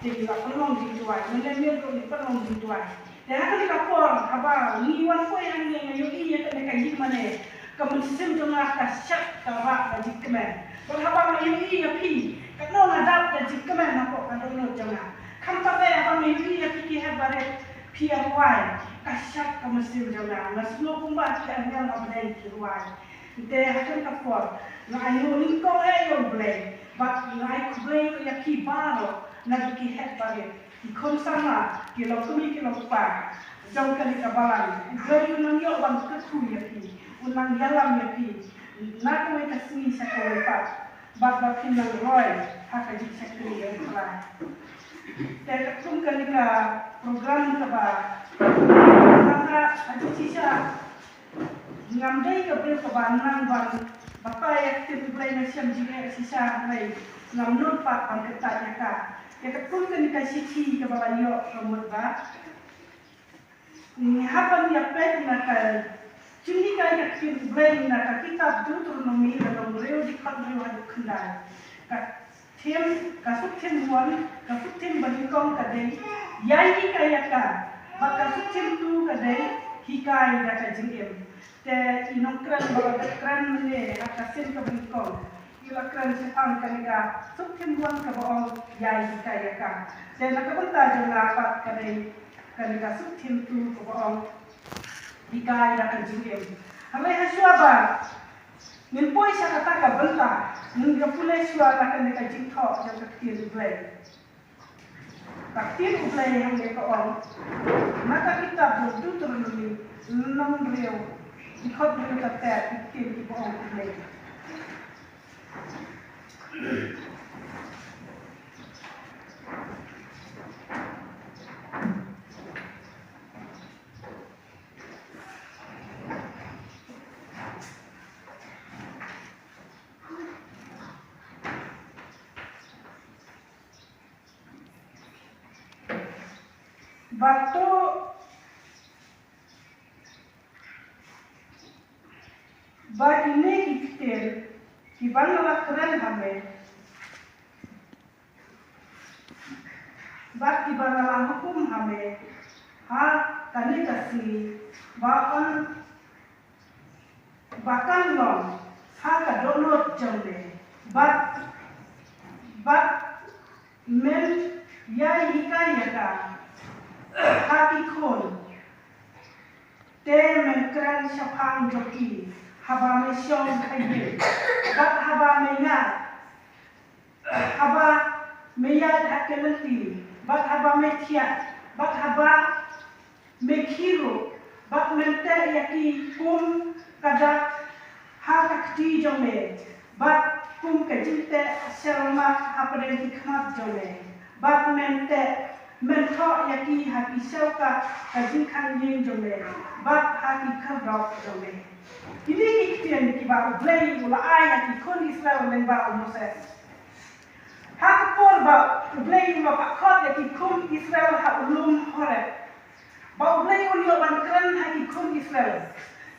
jadi la pelong di tuai menemir ko ni pelong di tuai dan akan dikapor apa ni wan ko yang yo i ya kan kaji mane kamun sim jonga ka syak ka ba ka jikmen berapa yo i ya pi ka no ngadap ka jikmen apa ka no jonga kan pa apa yo i ya pi ki ha bare pi awai ka syak ka sim jonga maslo kumba ki anya na blai ki wai de akan kapor na ayo ni ko yo blai but na ko blai ya ki baro na ki het bare ki kon sama ki lo kumi ki lo pa jong kali kabalan gayu nang yo bang ke tu ya pi unang dalam ya pi na ko ka sini sa ko pa bat ba kin nang roy ha ka ji sa ko ya pa te ka tum kali ka program ka ba ka aji sisa ngam dai ka bre ka ba nang ban bapa ya ti play na siam ji ka sisa mai ngam non pa pan ka ta ya ka ya kum kan ka siki ka ba yo romot ba ni hapan ya pet na ka chini ka ya kin brain na ka kitab Deuteronomy na no reo di kan reo adu khanda ka them ka suk them wan ka suk them bani kong ka dei yai ki ka ya ka ba ka suk them tu ka dei hikai da ka jingem te inong kran ba ka kran ne ka sen ka bani kong ila kran se ang ka ni ka suk them wan ka ba yai ki ka ya ka te na ka banta jong la pa ka dei ka ni ka suk them tu ka ba hikai da ka jingem hamai haswa ba min poi sa kata ka banta min ga pulai swa ta ka ni ka jing tho ja ka tir blai ka tir blai hang ne ka on maka kita Deuteronomy nang reo ikut reo ta ta tir ki ba on blai Waktu baat ini kita bangla keren hame baat di bangla hukum hame ha kani kasi bahkan long ha ka donot jamne baat men ya hikaya ka hati kon te menkran syapang joki haba me syong kaye bat haba me ya haba me ya hakelati bat haba me tia bat haba me kiro bat mente yaki kum kada ha kakti jome bat kum kajinte selma aparen dikmat jome bat mente mentok yaki haki selka kajin kan yin jome bat haki kabrok jome ini kikian kiba blay ula ay yaki kon Israel men ba Moses hak por ba blay ula pakot yaki kon Israel ha ulum hore ba blay ula ban kran haki kon Israel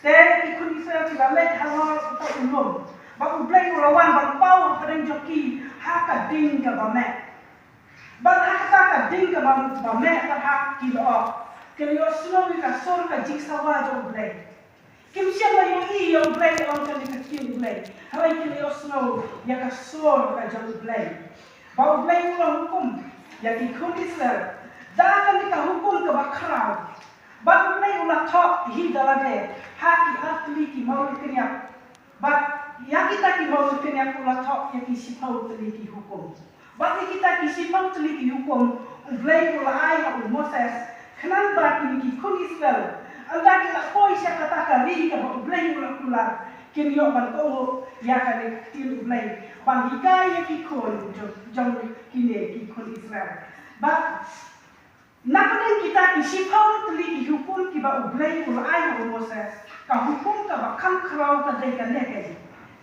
te yaki kon Israel kiba let halor uta ulum ba blay ula wan ban pau kadang joki haka ding ka ba me Bang hakta ka ding ka ba me ka hak ki lo ke yo sno ka sor ka jik sawa jo blay kim sia ma yo i yo blay on ka ni ka kim blay hai ki yo sno ya ka sor ka jo blay ba blay ko hukum ya ki kun Israel da ka ni ka hukum ka ba khrau ba blay ula thok hi dalade ha ki atli ki mau kriya ba ya kita ki mau kriya ula thok ya ki sipau tli ki hukum Bagi kita kisi pang teliti hukum Ublay ula ay Moses Kanan baki ki kun Israel Anda kita koi siya kataka Ri ka ba ublay ula kula Kinyo ban toho Ya ka ni til ublay Bang hikaya ki kun Jom kine ki kun Israel But Nakanin kita kisi pang teliti hukum Ki ba ublay ula ay Moses Ka hukum ka ba kam kraw ka day ka nekay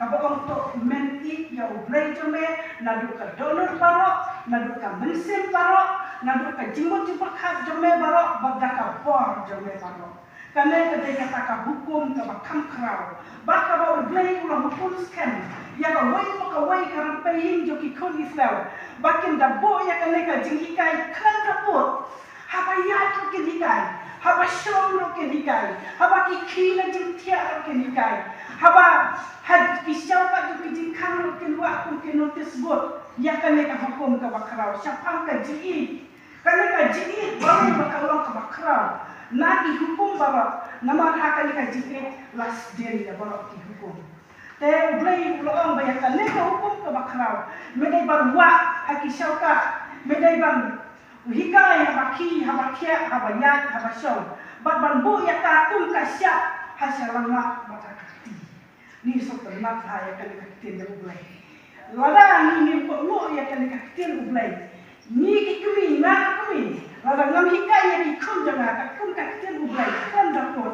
Kapa untuk menti ya ublay jome, nadu ka donor baro, nadu ka mensim baro, nadu ka jimut jumpak jome baro, bagda ka bor jome baro. Karena ketika taka hukum ka bakam kraw, baka ba ublay ulah hukum skem, ya ka wai mo ka wai ka payin jo ki kon Israel bakin da bo ya ka ne ka jingi kai kan ka po haba ya to ki dikai haba shom ro ki dikai haba ki khila jing thia ro ki dikai haba had ki shau ka jo ki jing kan ro ki wa ku ki notice bot ya ka ne ka hukum ka bakrao syapang ka jingi ka ne ka jingi baru bakalong ka bakrao na ki hukum bara nama haka ni ka jingi last day da bara ki hukum te blai ulong ba ya ka ne ka hukum ka bakrao medai bar wa haki shau ka medai bang hikai habaki habakia habayat habashau bat bambu ya ka tum ka syap hasalama batakati ni sotenat ha ya kan katin de ulai lada ni ko mo ya kan katin ulai ni ki kumi na kumi lada ngam hikai ya ki kum janga ka kum katin ulai kan dapot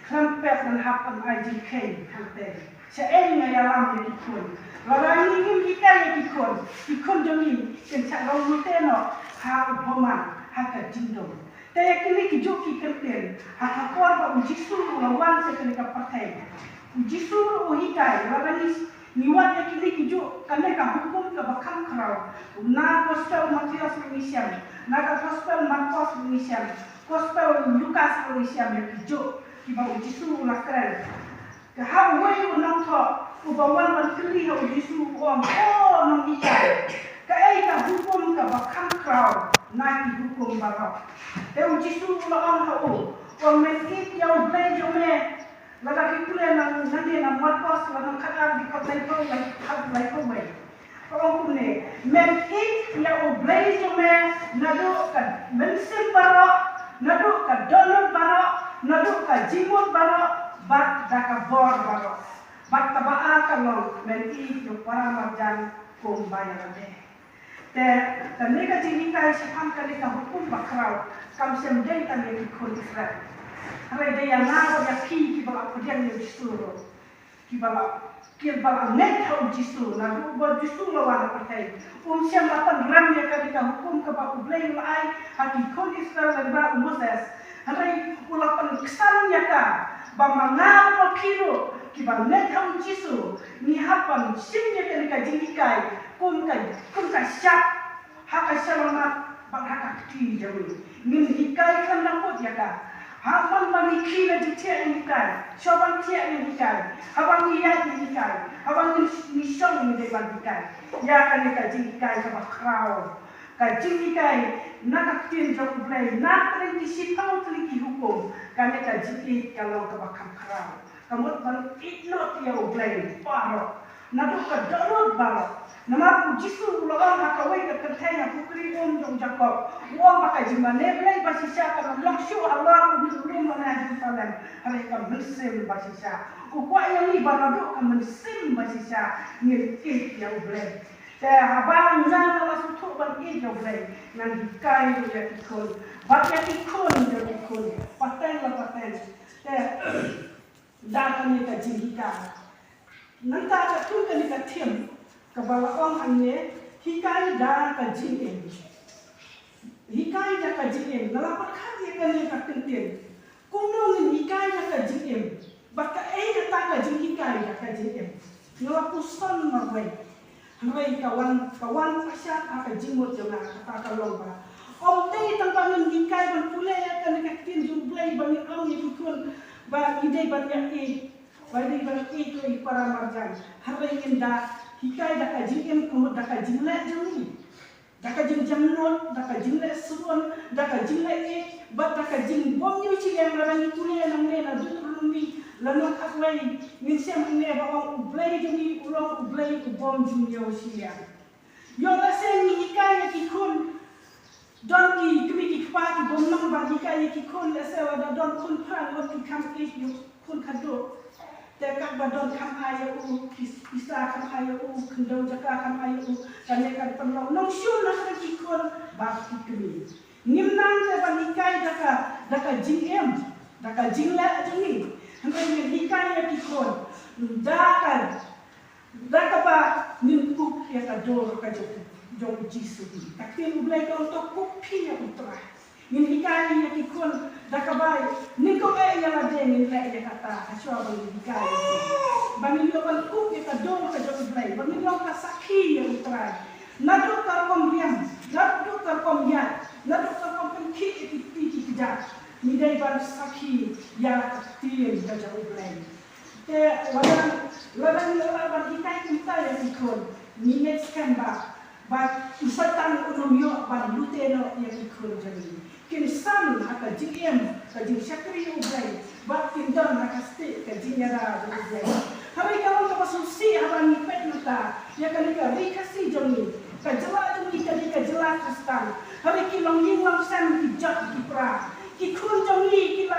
kan pet dan hapan IGK hante sa enga ya lam ya ki kun lada ni ngim hikai ya ki kun jangi ken sa ro muteno ha upoma haka jindong te kini ki joki kerten haka kuar ba ujisu lawan se kini ka pakai ujisu o hikai labani niwat ya kini ki jo kane ka hukum ka bakam krau na gospel Matius mengisiam na ka gospel Markus mengisiam gospel Lukas mengisiam ya ki jo ki ba ujisu lakran ka ha wei unong tho ubawan man kili ha ujisu om nong hikai ka ka hukum ka bakam krau na ki hukum barok te ujisu laon ha o menkit ya blai jome lada ki kule nang nande na Markus la khadar di ko lai ko lai ko mai ko kune menkit ya blai jome nado ka mensim barok nado ka donor barok nado ka jimot barok bat daka bor barok bat tabaa kalong menkit yo para marjan ko bayar de te nega jini kai sapam kali ka hukum bakrau kam sem dei tan ye ko Israel hare de ya na ya ki bala podian ye disturo ki bala net ha jisu na du bo jisu lo wana patai sem lapan ram ya kali ka hukum ka ba ublei lai haki ko Israel ba Moses hare ulapan kesan ya ka ba manga pa kilo ki ba net ha jisu ni hapan sim ya kali ka jini kai kum ka syap haka selamat bang haka kti jawi min hikai kan nakut ya ka hapan bang kila di tia ni hikai shoban tia ni hikai abang iya ni hikai abang ni shong ni de bang hikai ya kan ni ka jing hikai ka bakrau ka jing hikai nak ktin jok blai nak tri si tau tri ki hukum kan ni ka jing kalau ka bakam krau kamut bang itnot ya blai paro nadu ka dorot barok nama jisu ulang hakawai ke tertanya pukri jong Jakob uang pakai jima neblai basisya kan langsung Allah belum mana Jerusalem hari kan mensim basisya ukwa yang ni balado kan mensim basisya ngikit ya ublai saya abang nang kalau sutuk ban ya ublai nang dikai ya ikon bat ya ikon ya ikon paten la paten datang ni ka jingika nanti ada tu kan ka tim kabala ong anye hikai da ka jingem hikai da ka jingem nalapat kali kan ni ka tintin kuno ni hikai da ka jingem baka da ta ka jing hikai da ka jingem nalapusan marwai hanwai kawan asyat ka jingmot jona kata ka lomba om tei tangpangan hikai ban pule ya kan ka tin jumblai ban om ni kun ba ide ban ya bagi bagi itu para marjan hari indah hikai daka jingem kumut daka jingle jami daka jing jamnot daka jingle suon daka jingle bat daka jing bom nyuci yang rangi kuliah nang nena dulumi lalu akwai min sem ne ba ublai jumi ulong ublai bom jumio sia yo la sen hikai ki kun don ki kmi ki pati bom nang ba hikai ki kun la sewa da don kun pran lo ki kam ki kun kado tekak badon kam ayo bisa kam ayo kendau jaka kam ayo kanekan penlau nong syun nak kikon bakti kemi nimnang te banikai daka jingem daka jingla jingi hanggang hikai ya kikon daka ba nimku ya ka dor ka jong jisu tapi ublai ka untuk kopi ya utra Ngin hikai ya kikun dakabai niko ya la de ngin le ya kata aswa bang hikai. Bang lo ban ku ya kadong ka jong blai. Bang lo ka sakhi ya utrai. Nadu ka kom riam, nadu ka kom ya, nadu ka kom ki ki kijak. Ni dai ban sakhi ya ti ka jong blai. Te laban hikai kita ya kikun. Ni next kan ba usatan unomyo ba luteno ya kikun jami. Kin san haka JM ka jing syakri ublai ba kindon haka sti ka jinyara ublai. Hari kalau ka basusi haban ni pet mata ya kan ka rikasi jami ka jela jami ka jela kastan. Hari kilong yinglang sam ki jat ki pra ki kun jami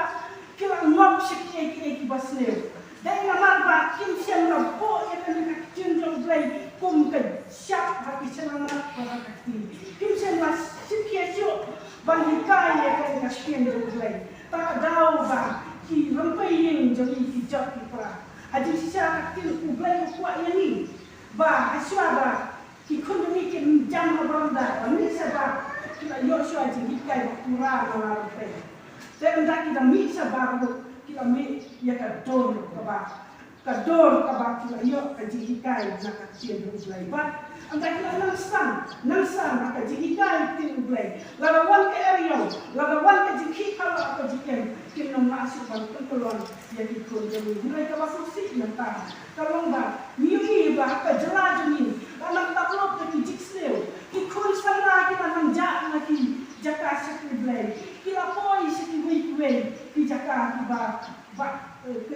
kila ngop syakri ki basne. Dai namar ba kin siam na po ya kan ka jinjong ublai kum ka syap haki senang nak kati. Kim siam na syakri jo ban hikai ya kan kasian jolai tak dau ba ki rampai yang joli ki jok ki pra aji sia kakil ublai kuat yang ni ba aswa ba ki kun ni ki jam abanda ni sebab kita yo swa ji hikai ba pura na rampai dan dak kita mi sebab kita mi ya ka dor ka ba kita yo ka ji hikai na kasian jolai ba Angkat kita nangsan maka jihikai tin ublai. Lagawan ke area, lagawan ke jiki kalau apa jiken kita masuk pada peluang yang ikut jadi. Mulai ke basusi nanti. Kalau enggak, miui bah ke jelas ni. Anak tak perlu ke jik sel. Ikut sana kita nangjak lagi jaka sekali ublai. Kita poi sekali ublai di jaka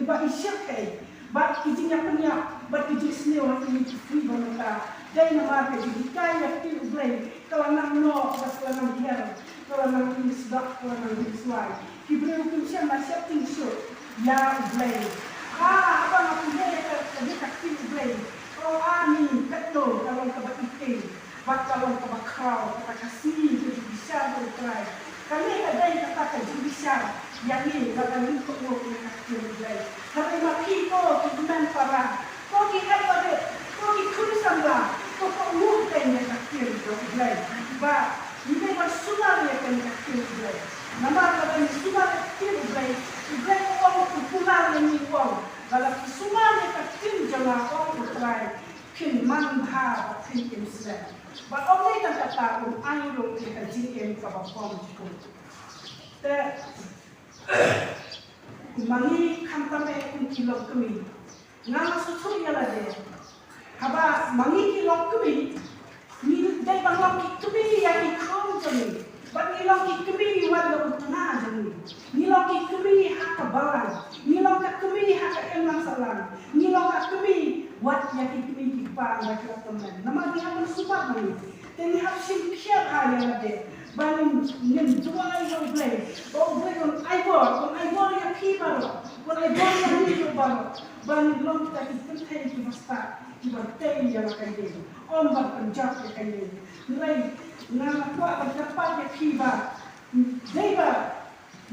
ba isyak kai. Ba kijinya penyak, ba kijik sel lagi free banget. Dai nama ke hikai ya ti ublai kalau nak no bas kalau nak dia kalau nak ini sedap kalau nak ini suai kibreu kun siam siap ting show ya ublai apa nak punya ke kaki ublai kalau ani ketol kalau ke batik bak kalau ke bakrau kita kasih ke bisa bertrai kami ada yang kata ke bisa yang ini bakal untuk lo ke kaki ublai hari maki ko kemudian para ko kita pada ko ikut sambal ko mu kanya kakil ublai ba ini ba sumar ya kanya kakil ublai nama ka ni sumar kakil ublai ko popular ni ko bala sumar ya kakil jama ko ublai kin man ha kin islam ba only ta kata ai ro ke ka jin ka ba ko te mangi kantame kun kilo kami nama susu ya la de haba mangi kilong kami ni dai bang kami ya ki khom jami ba ni long kami wala utna jami ni long kami hak balan ni long kami hak emang salam ni long kami wat ya ki kami ki pa na kira teman nama dia pun suka ni dan harus simpian ayat de banin nim jual yang play on aibor ya ki baro on aibor ya ni baro banin long ta ki pentai ki basta bertemu yang akan jadi, ombak penjat yang akan jadi. Mulai nama kuat berdapat yang kiba, deba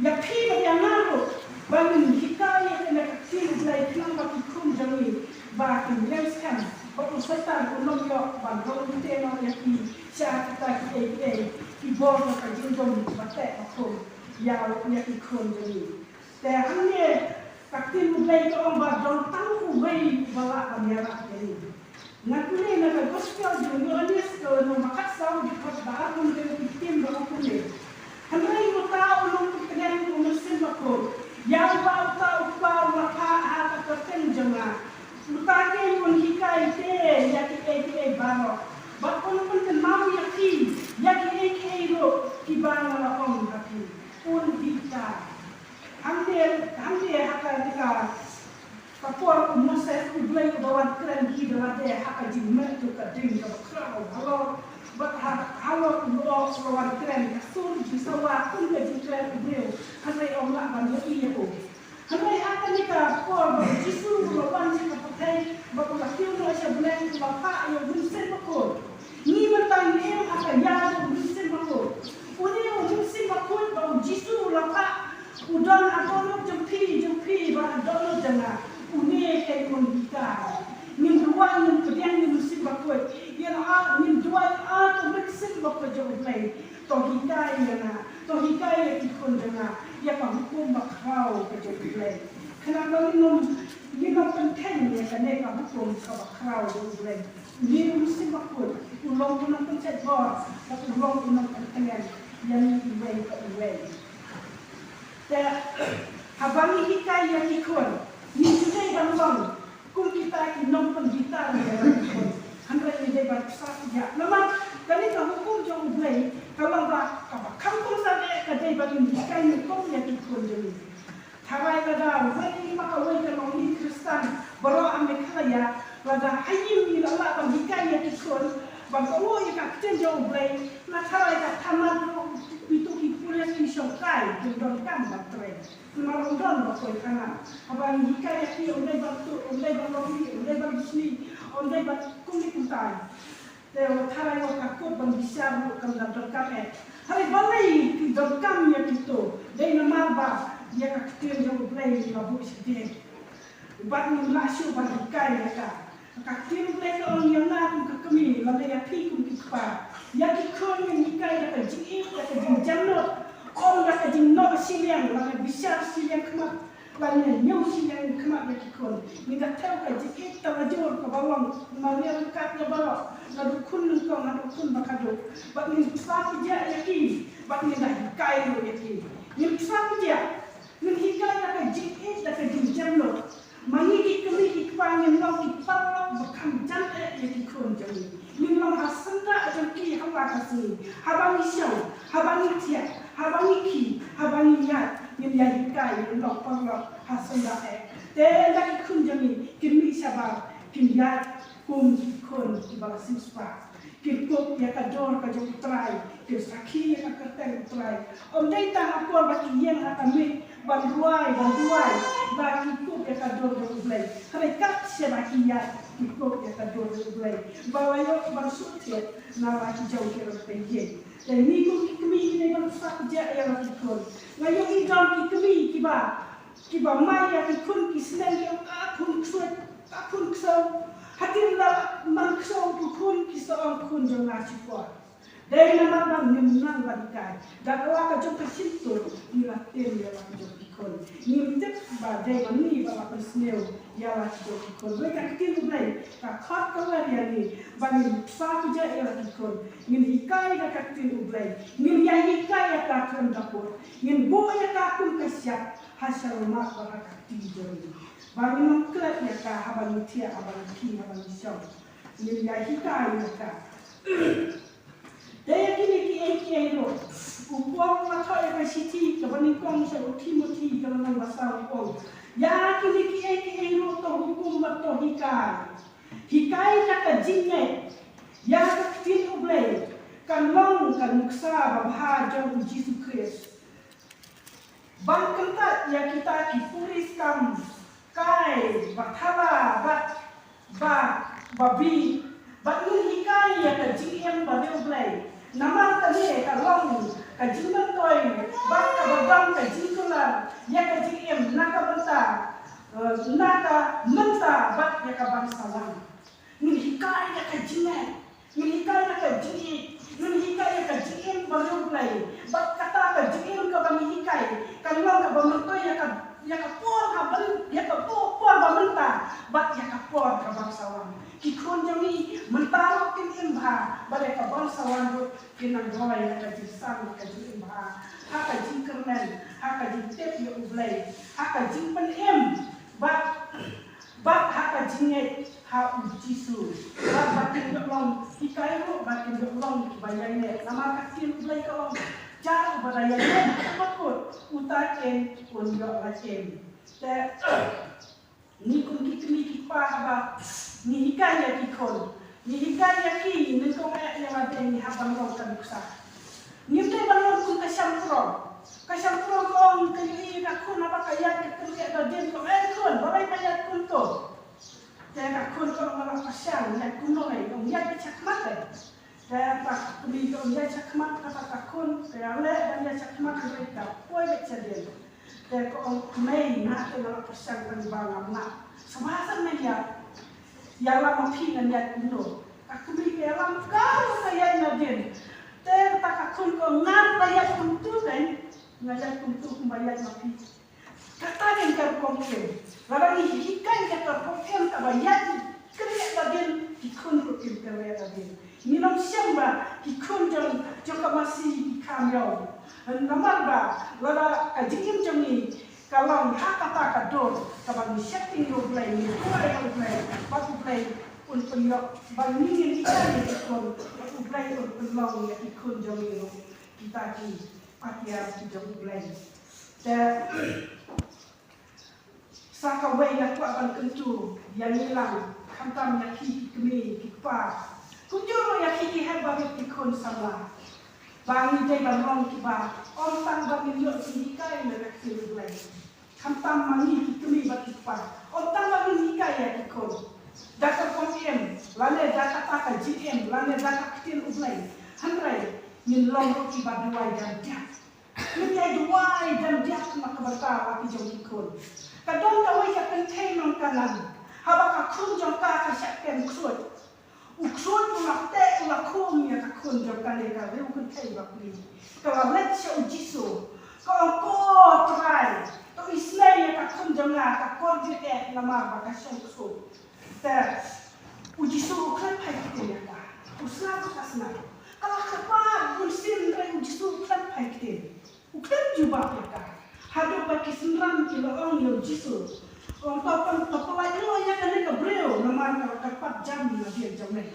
yang kiba yang naru, bangun hikai yang nak kecil mulai kenapa kikum jami, bahkan leskan, waktu setan unom yo, bangun teno yang ki, siapa kita kibor nak jenggon batek aku, yang kikum jami. Tehnya kakti mulai ke ombak don tahu wei bala kamera ini. Nakule na gospel jo anis ko no makasam di pagdaan ng tim ba ko ni. Hanay mo tao nung kanya ko musim ako. Yang ba tao pa maka ka ten jama. Mutake yung hikai te yaki baro. Ba ko pun kan mau yaki yaki ro ki baro na on hati. Un dita. Hande haka dika kapor Moses ublai bawan keren ki dalam dia haka jimat tu kading ka krau halo lo bawan keren kasul ji sawa kun ka ji keren ublai hanai Allah ban yi ko hanai haka ni ka por jisu bawan ji ka pakai ba ko lakil no siya bulan ba pa yo bunsen ko ni mantang ni haka ya bunsen ko uni bunsen ko ba jisu la pa udon adono jumpi ba adono jana uni kai kon kita nim duan nim kedian nim musim bakut yang nim duan to mixing bakut jo play to hikai yana to hikai boleh. Kenapa minum penting ya kan mereka hukum kalau kerau boleh. Minum mesti makul. Ulang minum pencet bor, tapi ulang minum penting yang boleh ke boleh. Dan habang hikai yang ikut, ni juga yang bang. Kung kita minum pengitar yang ikut, hendak ini bersah ya. Memang kali itu hukum jauh boleh. Kalau kampung sana kedai bagi hikai hukum yang ikut jadi. Harai pada wali maka wali kalau ini Kristen berdoa mereka ya pada hayim ni Allah bagi yang ikut bagi Allah yang kakten jauh boleh. Nak harai kat tamat itu ipulah kisahkai dalam gambar tren. Memang dalam bakal kana. Abang hikai yang ondai bantu, ondai bantu, ondai bantu sini, ondai bantu kulit kuntai. Teo harai orang kakut bang bisa bukan dalam kamet. Harai balai di dalam kamnya itu. Dari nama bah dia kaktir yang boleh dilabuh sedih. Ubat mengasih bagi kaya ka. Kaktir boleh orang yang nak ke kami, lalu yang tikum kita. Yang ikon yang ikai dah kejing, dah kejing jamnot, orang dah kejing nok siliang, lalu besar siliang kemat, lalu nyau siliang kemat yang ikon. Ni dah tahu kejing terajur ke bawang, malia lengkap ke bawah, lalu kun lengkong, lalu kun bakado. Bak ni besar kerja yakin, bak ni dah ikai lo yakin. Ni besar kerja. Menghikay na kajik na kajinjam lo. Mangikik kami ikpangin lo ipalok bakang jante yang ikon jami. Min long hasanta ajang ki hawa kasini. Habang isyaw, habang itiak, habang iki, habang iyat. Min ya hikay min long palok hasanta Te lagi kun jami kimi isabar kim yat kum ikon ibala simspa. Kikuk ya kador kajang utrai, kisaki ya kakerten utrai. Om dai tang aku bagi yang akamik banduai, bagi kikuk ya kador ublay. Mereka siapa kiat kikuk ya kador ublay. Bawa yo bangsut ya, nama hijau kira pengen. Dan ni kami ini bangsa kerja yang kikuk. Ngayon idam kami kiba maya kikun kisnen yang akun suat, akun kesau. Hatilah mangsau pukun kisah kun jangan cipua. Dari nama bang nyemang balikai. Dan awak kajong kesintul nilah tem yang kajong ikon. Nimtep badai mani bawa persnel yang kajong ikon. Mereka kecil mulai kakak kawan yang ni bagi sah kerja yang ikon. Ngin hikai dah kecil mulai. Ngin yang hikai yang kakun dapur. Ngin boy yang kakun kesiap hasil mak barak kecil jadi. Bagi mengkelat ya ka habang tia habang ki habang isyaw. Ini ya hikai ya ka. Daya kini lo. Upuang matay ka siti kabaning kong sa Timothy kabaning basa ko. Ya kini lo to hukum to hikai. Hikai na ka jinge. Ya ka tin ublay. Kan long kan muksa babha jang Jesus Christ. Bang kentat ya kita kipuris kam. Kai, bathala, babi, batun hikai ya kajiem badeu blay. Nama tadi kalong kajimban toy, bat kababang kajikulan ya kajiem naka benta, naka menta bat ya kabang salam. Nin hikai ya kajime, nin hikai ya kajie, nin hikai ya kajiem badeu blay. Bat kata kajiem kabang hikai, kalong kabang toy ya kapor habang ya kapor bamenta bat ya kapor kabangsawan kikon jami mentaro kin imha bale kabangsawan do kinang goy ya kajisan imha haka jingkermen haka jintep ya ublay haka jingpen bat haka jinget ha ujisu bat batin long hikai ro batin long bayane nama katin ublay kalong jauh badaya takut utaken unjuk lacem. Te ni kun kikmi kipa haba ni hikaya kikon ni hikaya ki ni kong yang ada ni habang rong kabuksa. Ni te balon kun kasampro kong kali nakun apa kaya kerja baden kong kun balai payat kun to. Te nakun kong malah pasang ya kun noi kong ya cakmat. Saya tak beli dia cakmat kata takun, saya lihat dia cakmat mereka, kau baca dia. Saya kau main nak dengan pesan penbangan nak. Semasa media, yang lama pingan dia kuno. Aku beli yang kau saya nadin. Saya tak takun kau ngam bayar untuk kan, ngajak untuk membayar mati. Katakan kerpongkem, lalu hikai kerpongkem kabayat kerja bagian ikun rutin kerja bagian. Minum siapa ikun jang masih kamera. Nampak ba, lalu kajim jangi kalau hak kata kador, kalau setting your play, kuat your play, batu play untuk bandingin kita ikun, batu play untuk long ya ikun jangi kita di pakai jangi play. Dan sakawai nak kuat akan kentu yang hilang, kantam yang kami kipas. Kunjung yang kiki hebat ikun sama. Bang ni jangan long kipas. Orang tang bagi nyok sindikai nak kiri play. Kantam mani kami bagi kipas. Orang tang bagi sindikai ya ikun. Data PM, lalu data pakai GM, lalu data kecil play. Handrai min long kipas dua jam dia. Menjadi dua dan dia nak bertahan di jauh ikut. Kadang kau ia penting nongkanan. Habak akun jangka kesehatan uksud. Uksud ulah teh ulah kum ya akun jangka lega. Dia bukan penting bagi. Kalau leceh ujisu, kalau kau try, kau Islam ya akun jangka kau jadi lama bakasih uksud. Ter ujisu ukan payah dia dah. Usah kasna. Kalau kapan musim dari ujisu ukan payah dia. Ukran juga mereka. Hadap bagi sembilan kilo orang yang jisu. Orang tapan tapalai lo yang kena kebreu. Nama mereka 4 jam dia jam ni.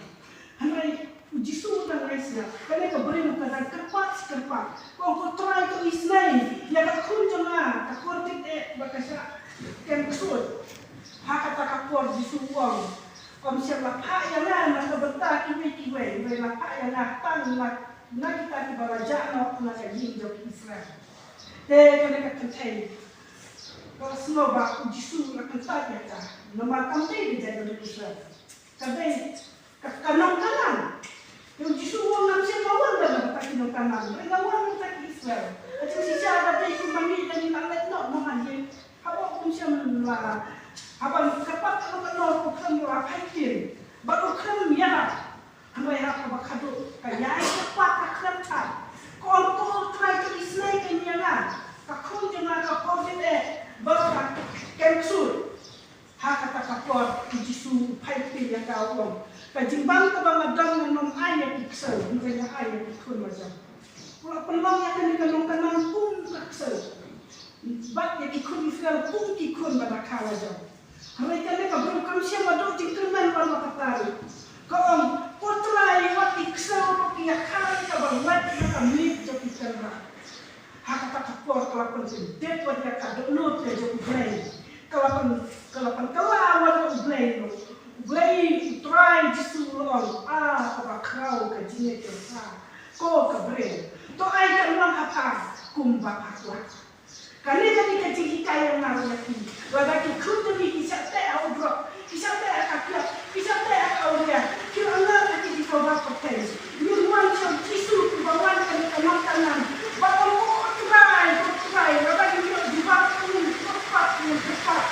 Henry jisu dan Malaysia kena kebreu kadang kerpat. Kau try tu isnai. Yang aku jangan. Aku tidak berkasa kemsud. Hak kata kapur jisu uang. Om siapa pak yang nak bertak kiwe. Mereka pak yang nak tang nak kita di bawah jangan nak jadi jauh Israel. Dia kena kenteng. Kalau semua bak jisu nak kentang ya. Nama kenteng dia jadi Israel. Kadang kanong kanan. Yang jisu orang nak siapa orang dah dapat kanong kanan. Mereka orang nak Israel. Macam sisa ada itu mandi dan talet nak mandi. Apa pun siapa apa kapat kalau bukan apa itu. Baru kan ya. Hambai apa bakado kaya cepat kerja. Kalau try to isnai kenyana, kakun jangan kakor jede berkat kemsul. Hak kata kakor jisu paypil yang kau kajimbang kebangadan menom ayat iksel, bukannya ayat ikun macam. Kalau peluang yang kena kenong pun iksel. Bat yang ikun Israel pun ikun pada kawajan. Mereka ni kalau kamu siapa dok jingkerman pada kata. Kau potrai wat iksel kia kali kabar wat kami jadi cerah. Hak kata kapor kalau penting det wat dia kadok not dia jadi blame. Kalau awal blame try jisu long kaba kau kajinya cerah. Kau kabre. To ai kan lang apa kumba pakwa. Kali jadi kecil hikayat nak lagi. Wadaki kudu ni kisah teh awal. Kisah teh akak kisah teh awal dia. Kira Allah lagi di bawah petai. Minuman yang jisu dibawa ke makanan. Bapak try. Wadaki di bawah tepat.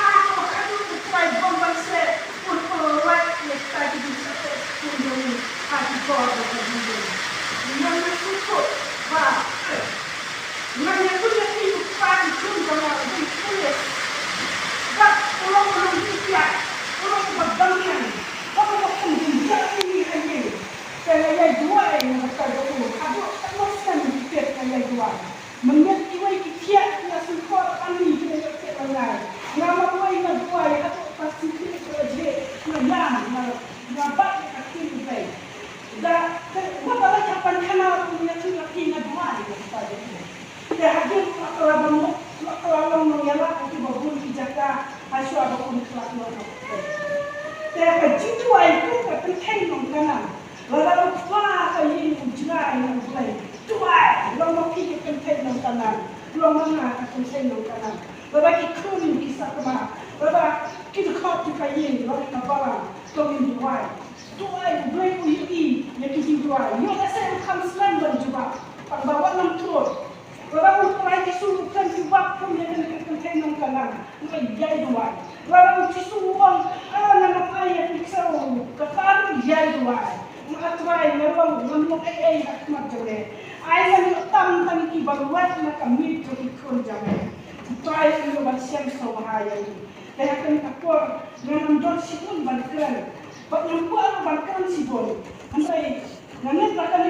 Aku try bomba set. Untuk right yang tadi kisah teh kunjungi hati bawah begini. Yang cukup bah. Nanya punya hidup pagi pun jangan ditulis. Bak orang tiap, orang berbangan, orang berpendidikan ini hanya. Saya dua yang berkata dulu, aku teruskan tiap saya dua. Mengerti wai tiap yang support kami kita tiap lain. Nama wai dua yang aku pasti kerja menang, nampak akhir kita. Dah, masalah kapan kenal punya laki dua yang pada ini. Dia hadir kalau mengelak itu bagun dijaka hasil apapun kelak luar. Dia kejitu itu kepenting mengkana. Lalu apa kali ujian yang mulai. Tuai, lalu kita penting mengkana. Lalu mana penting mengkana. Lalu kita kisah kemana. Lalu kita kau dikain lalu kabaran kawin tuai. Tuai boleh uji yang kita tuai. Yo saya akan selalu juga. Pembawa enam tur. Lalu mulai disuruhkan sebab pun yang kena nongkanan, mulai jadi dua. Lalu disuruh nama ayat iksau, kata jadi dua. Mengatrai memang tak mat jole. Ayat yang tam tadi baruat nak kami jadi kon jame. Supaya kami bersiap sama bahaya ini. Kaya kami kapur dengan dot si pun bangkran. Pak nampu apa bangkran si pun. Sampai nanti akan